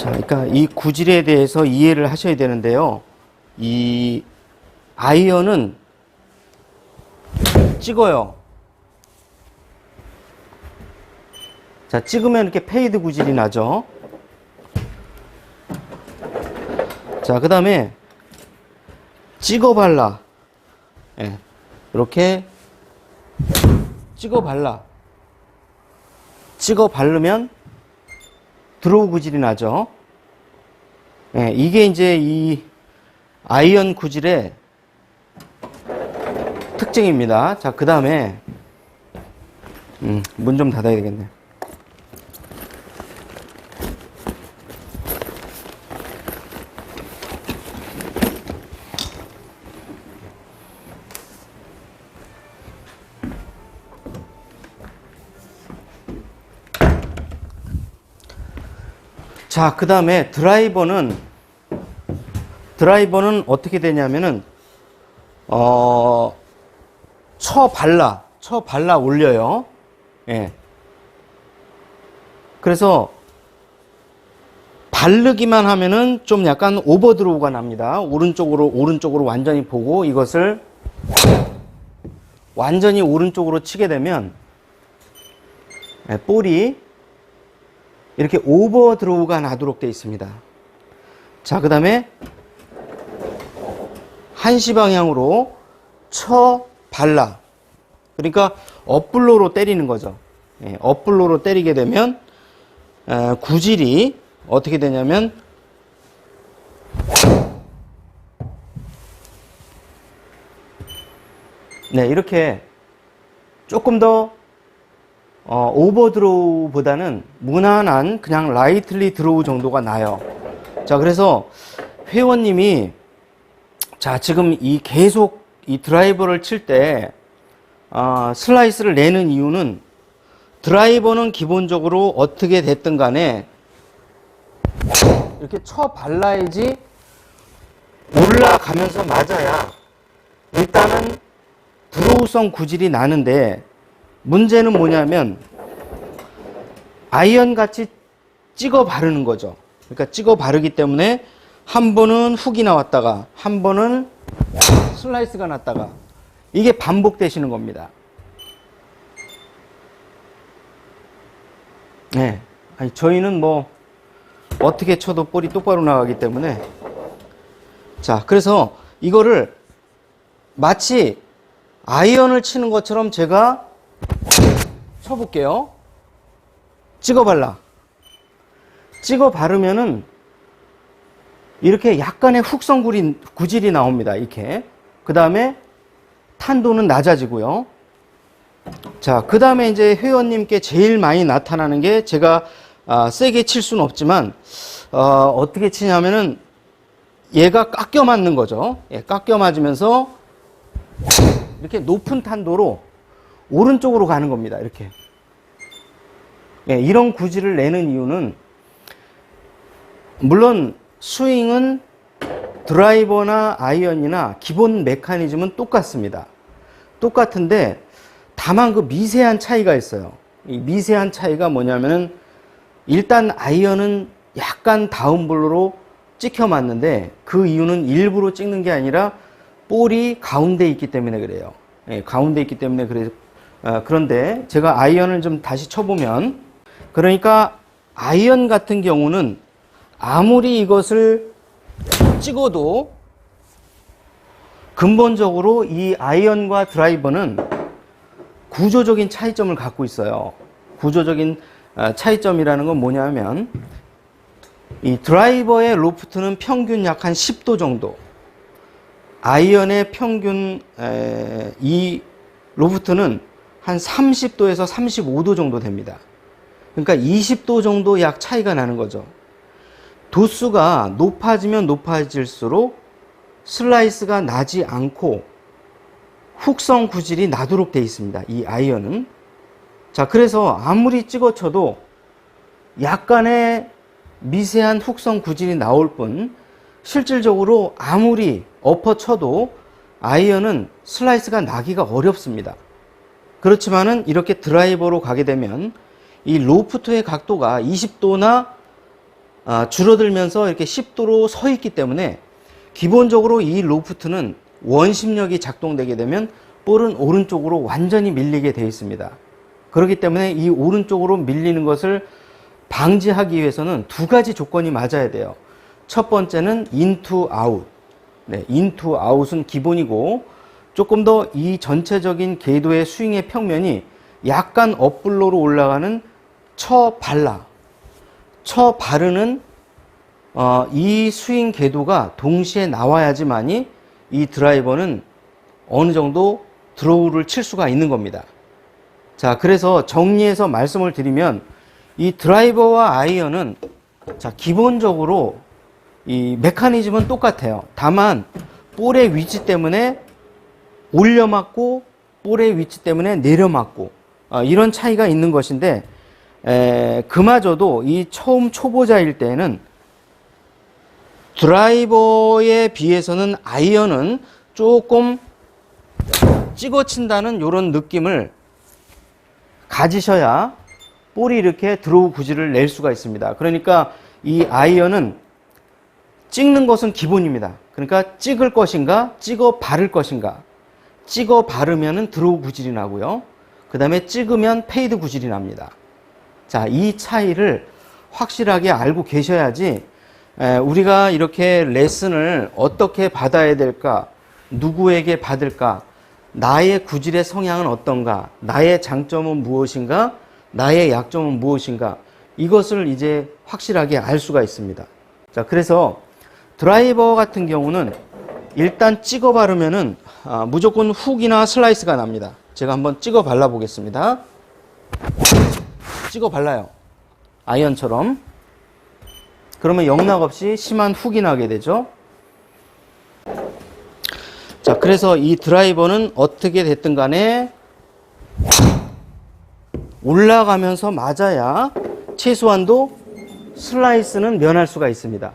자, 그러니까 이 구질에 대해서 이해를 하셔야 되는데요. 이 아이언은 찍어요. 자, 찍으면 이렇게 페이드 구질이 나죠. 자, 그 다음에 찍어 발라. 예, 이렇게 찍어 발라. 찍어 바르면 드로우 구질이 나죠. 예, 이게 이제 이 아이언 구질의 특징입니다. 자, 그 다음에 문 좀 닫아야 되겠네. 자, 그 다음에 드라이버는 어떻게 되냐면은 쳐 발라 올려요. 예. 그래서 바르기만 하면은 좀 약간 오버드로우가 납니다. 오른쪽으로 완전히 보고 이것을 완전히 오른쪽으로 치게 되면 볼이 이렇게 오버드로우가 나도록 되어 있습니다. 자, 그 다음에 한시 방향으로 쳐 발라. 그러니까 업블로로 때리는 거죠. 예, 업블로로 때리게 되면 구질이 어떻게 되냐면 네, 이렇게 조금 더 오버드로우보다는 무난한 그냥 라이틀리 드로우 정도가 나요. 자, 그래서 회원님이 자, 지금 계속 이 드라이버를 칠 때 슬라이스를 내는 이유는 드라이버는 기본적으로 어떻게 됐든 간에 이렇게 쳐 발라야지 올라가면서 맞아야 일단은 드로우성 구질이 나는데, 문제는 뭐냐면 아이언 같이 찍어 바르는 거죠. 그러니까 찍어 바르기 때문에 한 번은 훅이 나왔다가 한 번은 슬라이스가 났다가 이게 반복되시는 겁니다. 네, 아니, 저희는 뭐 어떻게 쳐도 볼이 똑바로 나가기 때문에. 자, 그래서 이거를 마치 아이언을 치는 것처럼 제가 쳐볼게요. 찍어 발라. 찍어 바르면은 이렇게 약간의 훅성 구질이 나옵니다. 이렇게. 그 다음에 탄도는 낮아지고요. 자, 그 다음에 이제 회원님께 제일 많이 나타나는 게, 제가 세게 칠 수는 없지만 어떻게 치냐면은 얘가 깎여 맞는 거죠. 예, 깎여 맞으면서 이렇게 높은 탄도로 오른쪽으로 가는 겁니다. 이렇게. 예, 이런 구질을 내는 이유는, 물론 스윙은 드라이버나 아이언이나 기본 메커니즘은 똑같습니다. 똑같은데 다만 그 미세한 차이가 있어요. 이 미세한 차이가 뭐냐면은, 일단 아이언은 약간 다운블로로 찍혀 맞는데, 그 이유는 일부러 찍는 게 아니라 볼이 가운데 있기 때문에 그래요. 예, 가운데 있기 때문에 그래요. 그런데 제가 아이언을 좀 다시 쳐보면, 그러니까 아이언 같은 경우는 아무리 이것을 찍어도 근본적으로 이 아이언과 드라이버는 구조적인 차이점을 갖고 있어요. 구조적인 차이점이라는 건 뭐냐면, 이 드라이버의 로프트는 평균 약 한 10도 정도, 아이언의 평균 이 로프트는 한 30도에서 35도 정도 됩니다. 그러니까 20도 정도 약 차이가 나는 거죠. 도수가 높아지면 높아질수록 슬라이스가 나지 않고 훅성 구질이 나도록 되어 있습니다. 이 아이언은. 자, 그래서 아무리 찍어 쳐도 약간의 미세한 훅성 구질이 나올 뿐, 실질적으로 아무리 엎어 쳐도 아이언은 슬라이스가 나기가 어렵습니다. 그렇지만은 이렇게 드라이버로 가게 되면 이 로프트의 각도가 20도나 줄어들면서 이렇게 10도로 서 있기 때문에 기본적으로 이 로프트는 원심력이 작동되게 되면 볼은 오른쪽으로 완전히 밀리게 되어 있습니다. 그렇기 때문에 이 오른쪽으로 밀리는 것을 방지하기 위해서는 두 가지 조건이 맞아야 돼요. 첫 번째는 인투 아웃. 네, 인투 아웃은 기본이고 조금 더 이 전체적인 궤도의 스윙의 평면이 약간 업블로로 올라가는 처발라. 처바르는 이 스윙 궤도가 동시에 나와야지만이 이 드라이버는 어느 정도 드로우를 칠 수가 있는 겁니다. 자, 그래서 정리해서 말씀을 드리면 이 드라이버와 아이언은 자, 기본적으로 이 메커니즘은 똑같아요. 다만 볼의 위치 때문에 올려 맞고 볼의 위치 때문에 내려 맞고 이런 차이가 있는 것인데 그마저도 이 처음 초보자일 때에는 드라이버에 비해서는 아이언은 조금 찍어 친다는 이런 느낌을 가지셔야 볼이 이렇게 드로우 구질을 낼 수가 있습니다. 그러니까 이 아이언은 찍는 것은 기본입니다. 그러니까 찍을 것인가, 찍어 바를 것인가. 찍어 바르면은 드로우 구질이 나고요. 그 다음에 찍으면 페이드 구질이 납니다. 자, 이 차이를 확실하게 알고 계셔야지 우리가 이렇게 레슨을 어떻게 받아야 될까, 누구에게 받을까, 나의 구질의 성향은 어떤가, 나의 장점은 무엇인가, 나의 약점은 무엇인가, 이것을 이제 확실하게 알 수가 있습니다. 자, 그래서 드라이버 같은 경우는 일단 찍어 바르면은 무조건 훅이나 슬라이스가 납니다. 제가 한번 찍어 발라 보겠습니다. 찍어 발라요. 아이언처럼. 그러면 영락없이 심한 훅이 나게 되죠. 자, 그래서 이 드라이버는 어떻게 됐든 간에 올라가면서 맞아야 최소한도 슬라이스는 면할 수가 있습니다.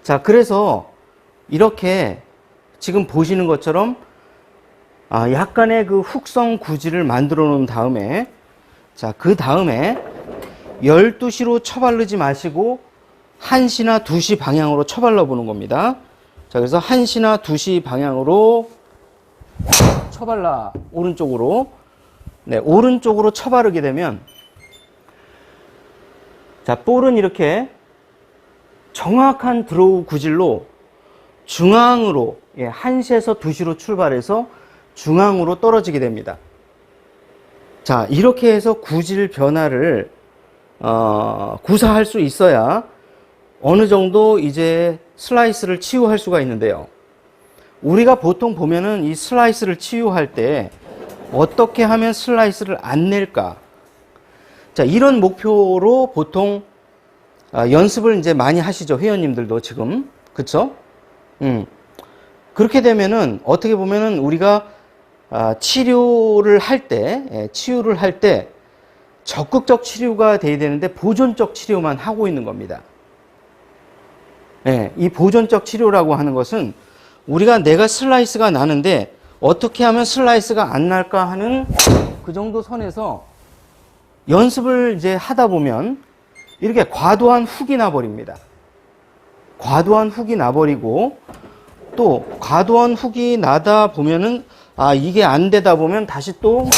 자, 그래서 이렇게 지금 보시는 것처럼 약간의 그 훅성 구질을 만들어 놓은 다음에 자, 그 다음에 12시로 쳐바르지 마시고 1시나 2시 방향으로 쳐발라 보는 겁니다. 자, 그래서 1시나 2시 방향으로 쳐발라, 오른쪽으로. 네, 오른쪽으로 쳐바르게 되면 자, 볼은 이렇게 정확한 드로우 구질로 중앙으로 1시에서 2시로 출발해서 중앙으로 떨어지게 됩니다. 자, 이렇게 해서 구질 변화를 구사할 수 있어야 어느 정도 이제 슬라이스를 치유할 수가 있는데요. 우리가 보통 보면은 이 슬라이스를 치유할 때 어떻게 하면 슬라이스를 안 낼까? 자, 이런 목표로 보통 연습을 이제 많이 하시죠. 회원님들도 지금. 그쵸? 그렇게 되면은 어떻게 보면은 우리가 치료를 할 때 적극적 치료가 돼야 되는데 보존적 치료만 하고 있는 겁니다. 이 보존적 치료라고 하는 것은 우리가 내가 슬라이스가 나는데 어떻게 하면 슬라이스가 안 날까 하는 그 정도 선에서 연습을 이제 하다 보면 이렇게 과도한 훅이 나버립니다. 과도한 훅이 나버리고 또 과도한 훅이 나다 보면은 이게 안 되다 보면 다시 또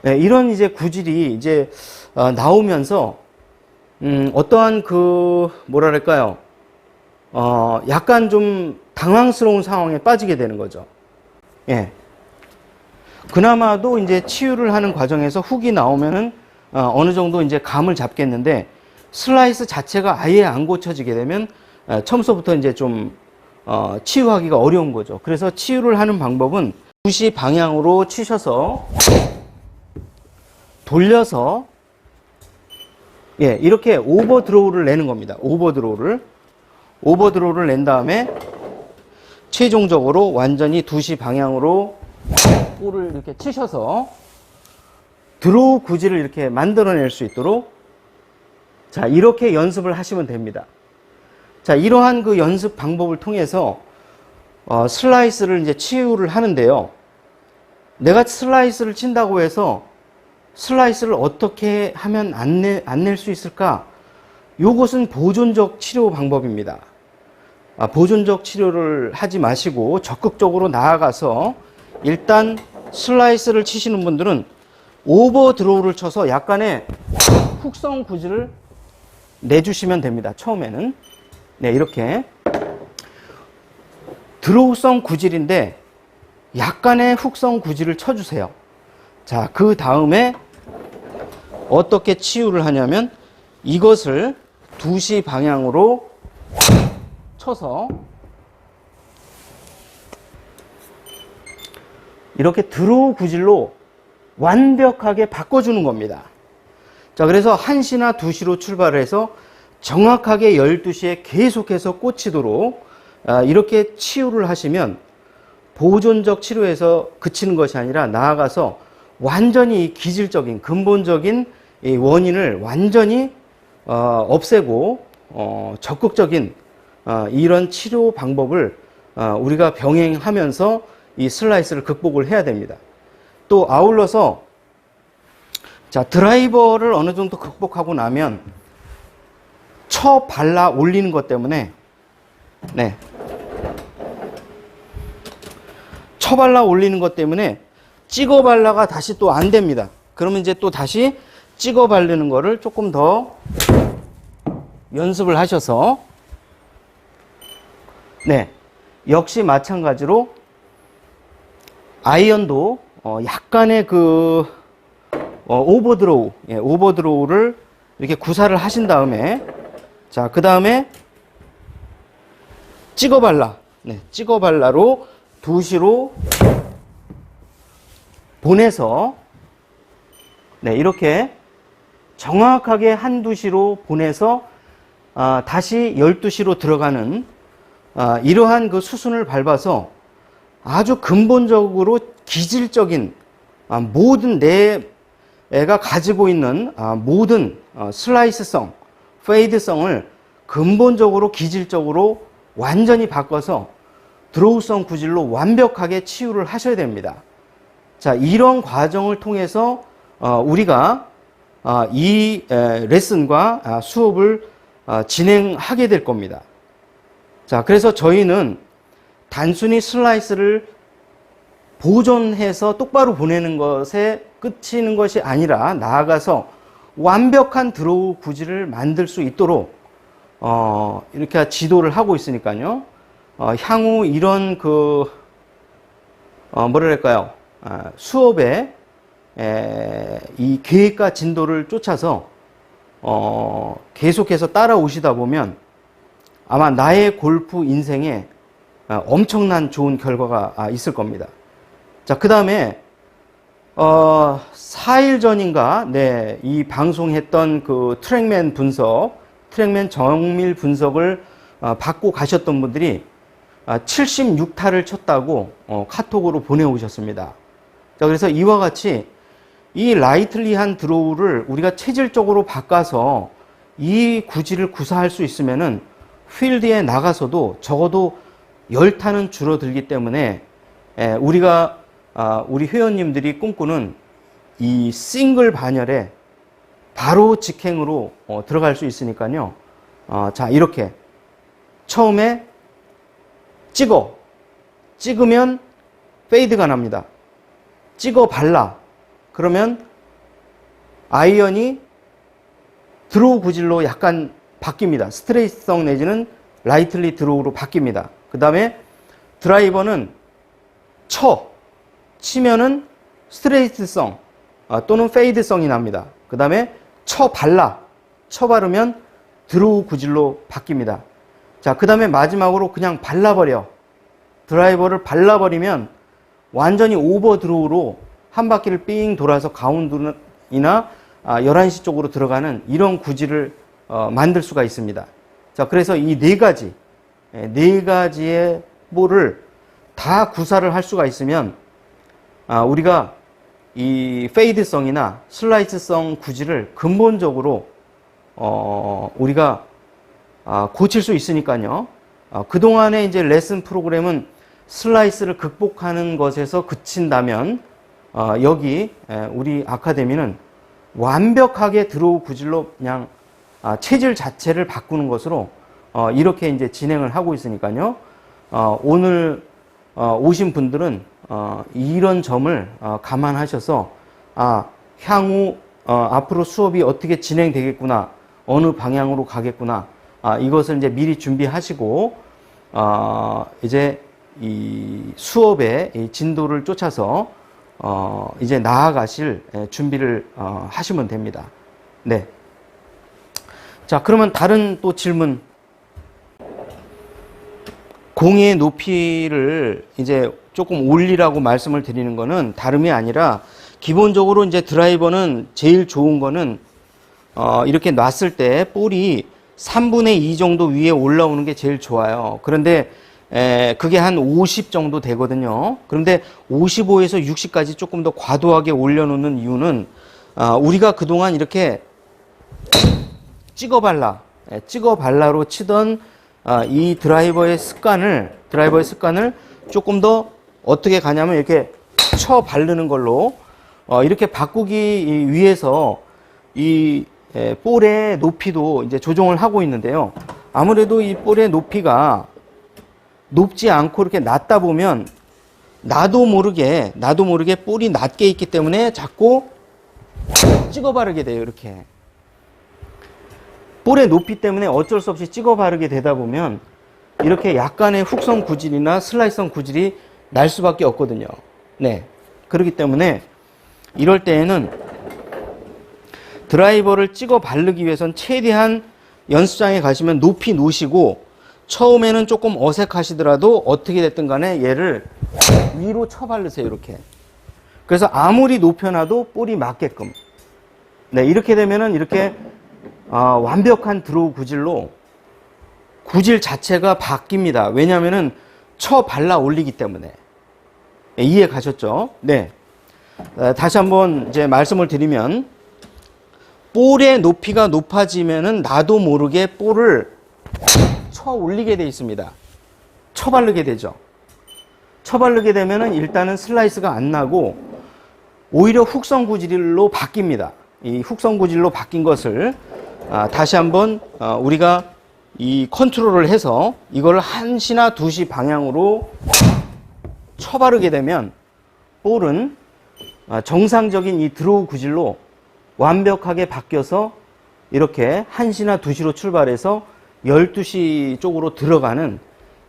이런 이제 구질이 이제 나오면서 어떠한 그 뭐랄까요, 약간 좀 당황스러운 상황에 빠지게 되는 거죠. 그나마도 이제 치유를 하는 과정에서 훅이 나오면은 어느 정도 이제 감을 잡겠는데 슬라이스 자체가 아예 안 고쳐지게 되면 처음서부터 이제 좀 치유하기가 어려운 거죠. 그래서 치유를 하는 방법은 2시 방향으로 치셔서 돌려서 이렇게 오버 드로우를 내는 겁니다. 오버 드로우를 낸 다음에 최종적으로 완전히 2시 방향으로 볼을 이렇게 치셔서 드로우 구질을 이렇게 만들어낼 수 있도록 자, 이렇게 연습을 하시면 됩니다. 자, 이러한 그 연습 방법을 통해서 슬라이스를 이제 치유를 하는데요. 내가 슬라이스를 친다고 해서 슬라이스를 어떻게 하면 안 낼 수 있을까? 요것은 보존적 치료 방법입니다. 보존적 치료를 하지 마시고 적극적으로 나아가서 일단 슬라이스를 치시는 분들은 오버 드로우를 쳐서 약간의 훅성 구질을 내주시면 됩니다. 처음에는. 네, 이렇게. 드로우성 구질인데 약간의 훅성 구질을 쳐주세요. 자, 그 다음에 어떻게 치유를 하냐면 이것을 2시 방향으로 쳐서 이렇게 드로우 구질로 완벽하게 바꿔주는 겁니다. 자, 그래서 1시나 2시로 출발을 해서 정확하게 12시에 계속해서 꽂히도록 이렇게 치유를 하시면 보존적 치료에서 그치는 것이 아니라 나아가서 완전히 기질적인 근본적인 이 원인을 완전히 없애고 적극적인 이런 치료 방법을 우리가 병행하면서 이 슬라이스를 극복을 해야 됩니다. 또 아울러서 자, 드라이버를 어느 정도 극복하고 나면 쳐 발라 올리는 것 때문에 네. 쳐 발라 올리는 것 때문에 찍어 발라가 다시 또 안 됩니다. 그러면 이제 또 다시 찍어 바르는 거를 조금 더 연습을 하셔서 네. 역시 마찬가지로 아이언도 약간의 그 오버드로우, 오버드로우를 이렇게 구사를 하신 다음에 자, 그 다음에 찍어 발라, 네, 찍어 발라로 2시로 보내서 네, 이렇게 정확하게 1, 2시로 보내서 다시 12시로 들어가는 이러한 그 수순을 밟아서 아주 근본적으로 기질적인 모든 내가 가지고 있는 모든 슬라이스성, 페이드성을 근본적으로 기질적으로 완전히 바꿔서 드로우성 구질로 완벽하게 치유를 하셔야 됩니다. 자, 이런 과정을 통해서 우리가 이 레슨과 수업을 진행하게 될 겁니다. 자, 그래서 저희는 단순히 슬라이스를 보존해서 똑바로 보내는 것에 끝이는 것이 아니라 나아가서 완벽한 드로우 구질을 만들 수 있도록 이렇게 지도를 하고 있으니까요. 향후 이런 그 뭐랄까요, 수업에 이 계획과 진도를 쫓아서 계속해서 따라오시다 보면 아마 나의 골프 인생에 엄청난 좋은 결과가 있을 겁니다. 자, 그 다음에 4일 전인가 네, 이 방송했던 그 트랙맨 분석, 트랙맨 정밀 분석을 받고 가셨던 분들이 76타를 쳤다고 카톡으로 보내오셨습니다. 자, 그래서 이와 같이 이 라이틀리한 드로우를 우리가 체질적으로 바꿔서 이 구질을 구사할 수 있으면은 필드에 나가서도 적어도 10타는 줄어들기 때문에 우리가 우리 회원님들이 꿈꾸는 이 싱글 반열에 바로 직행으로 들어갈 수 있으니까요. 자, 이렇게 처음에 찍으면 페이드가 납니다. 찍어 발라. 그러면 아이언이 드로우 구질로 약간 바뀝니다. 스트레이트성 내지는 라이틀리 드로우로 바뀝니다. 그 다음에 드라이버는 치면은 스트레이트성 또는 페이드성이 납니다. 그 다음에 쳐 바르면 드로우 구질로 바뀝니다. 자, 그 다음에 마지막으로 그냥 발라버려. 드라이버를 발라버리면 완전히 오버 드로우로 한 바퀴를 삥 돌아서 가운데나 11시 쪽으로 들어가는 이런 구질을 만들 수가 있습니다. 자, 그래서 이 네 가지의 볼을 다 구사를 할 수가 있으면 우리가 이 페이드성이나 슬라이스성 구질을 근본적으로 우리가 고칠 수 있으니까요. 그동안의 이제 레슨 프로그램은 슬라이스를 극복하는 것에서 그친다면 여기 우리 아카데미는 완벽하게 드로우 구질로 그냥 체질 자체를 바꾸는 것으로 이렇게 이제 진행을 하고 있으니까요. 오늘 오신 분들은 이런 점을 감안하셔서 향후 앞으로 수업이 어떻게 진행되겠구나, 어느 방향으로 가겠구나, 이것을 이제 미리 준비하시고 이제 이 수업의 이 진도를 쫓아서 이제 나아가실 준비를 하시면 됩니다. 네. 자, 그러면 다른 또 질문. 공의 높이를 이제 조금 올리라고 말씀을 드리는 거는 다름이 아니라, 기본적으로 이제 드라이버는 제일 좋은 거는 이렇게 놨을 때 볼이 3분의 2 정도 위에 올라오는 게 제일 좋아요. 그런데 그게 한 50 정도 되거든요. 그런데 55에서 60까지 조금 더 과도하게 올려놓는 이유는 우리가 그동안 이렇게 찍어 발라로 치던 이 드라이버의 습관을 조금 더 어떻게 가냐면 이렇게 쳐 바르는 걸로 이렇게 바꾸기 위해서 이 볼의 높이도 이제 조정을 하고 있는데요. 아무래도 이 볼의 높이가 높지 않고 이렇게 낮다 보면 나도 모르게 볼이 낮게 있기 때문에 자꾸 찍어 바르게 돼요. 이렇게 볼의 높이 때문에 어쩔 수 없이 찍어 바르게 되다 보면 이렇게 약간의 훅성 구질이나 슬라이스성 구질이 날 수밖에 없거든요. 네. 그렇기 때문에 이럴 때에는 드라이버를 찍어 바르기 위해선 최대한 연습장에 가시면 높이 놓으시고, 처음에는 조금 어색하시더라도 어떻게 됐든 간에 얘를 위로 쳐 바르세요. 이렇게. 그래서 아무리 높여놔도 볼이 맞게끔. 네. 이렇게 되면은 이렇게 완벽한 드로우 구질로 구질 자체가 바뀝니다. 왜냐하면은 쳐 발라 올리기 때문에. 네, 이해 가셨죠? 네. 다시 한번 이제 말씀을 드리면, 볼의 높이가 높아지면은 나도 모르게 볼을 쳐 올리게 돼 있습니다. 쳐 바르게 되죠. 쳐 바르게 되면은 일단은 슬라이스가 안 나고 오히려 훅성 구질로 바뀝니다. 이 훅성 구질로 바뀐 것을 다시 한번 우리가 이 컨트롤을 해서 이걸 1시나 2시 방향으로 쳐 바르게 되면 볼은 정상적인 이 드로우 구질로 완벽하게 바뀌어서 이렇게 1시나 2시로 출발해서 12시 쪽으로 들어가는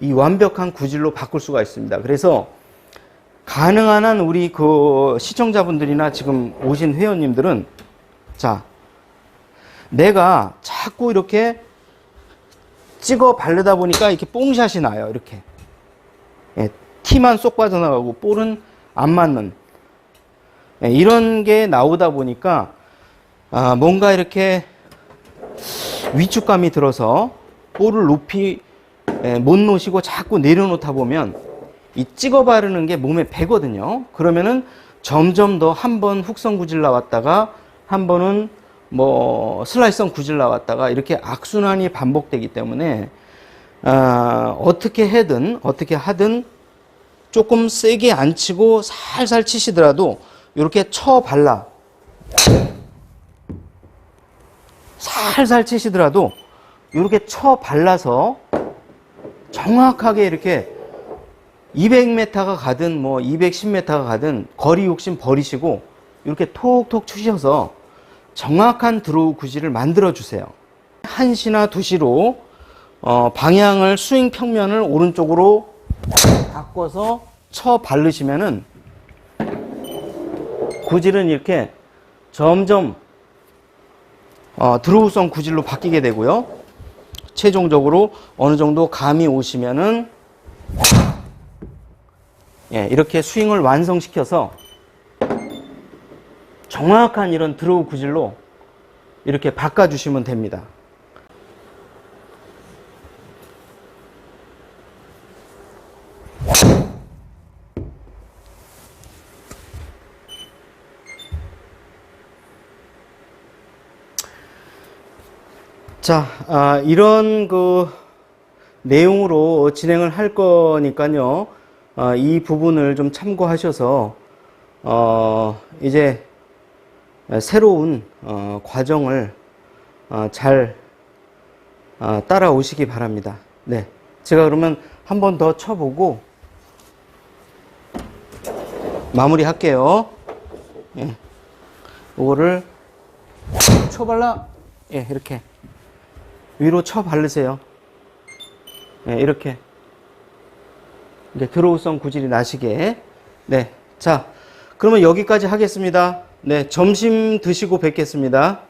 이 완벽한 구질로 바꿀 수가 있습니다. 그래서 가능한 한 우리 그 시청자분들이나 지금 오신 회원님들은, 자, 내가 자꾸 이렇게 찍어 바르다 보니까 이렇게 뽕샷이 나요. 이렇게. 예, 티만 쏙 빠져나가고 볼은 안 맞는. 예, 이런 게 나오다 보니까 뭔가 이렇게 위축감이 들어서 볼을 높이 못 놓으시고 자꾸 내려놓다 보면 이 찍어 바르는 게 몸에 배거든요. 그러면은 점점 더 한 번 훅성 구질 나왔다가 한 번은 뭐 슬라이스성 구질 나왔다가 이렇게 악순환이 반복되기 때문에 어떻게 하든 조금 세게 안 치고 살살 치시더라도 이렇게 쳐 발라 살살 치시더라도 이렇게 쳐 발라서 정확하게 이렇게 200m가 가든 뭐 210m가 가든 거리 욕심 버리시고 이렇게 톡톡 치셔서 정확한 드로우 구질을 만들어 주세요. 1시나 2시로 방향을 스윙 평면을 오른쪽으로 바꿔서 쳐 바르시면은 구질은 이렇게 점점 드로우성 구질로 바뀌게 되고요. 최종적으로 어느 정도 감이 오시면은 이렇게 스윙을 완성시켜서 정확한 이런 드로우 구질로 이렇게 바꿔주시면 됩니다. 자, 이런 그 내용으로 진행을 할 거니까요. 이 부분을 좀 참고하셔서 이제 새로운 과정을 잘 따라오시기 바랍니다. 네, 제가 그러면 한 번 더 쳐보고 마무리 할게요. 예, 이거를 쳐발라. 예, 이렇게 위로 쳐 바르세요. 예, 이렇게 드로우성 구질이 나시게. 네, 자, 그러면 여기까지 하겠습니다. 네, 점심 드시고 뵙겠습니다.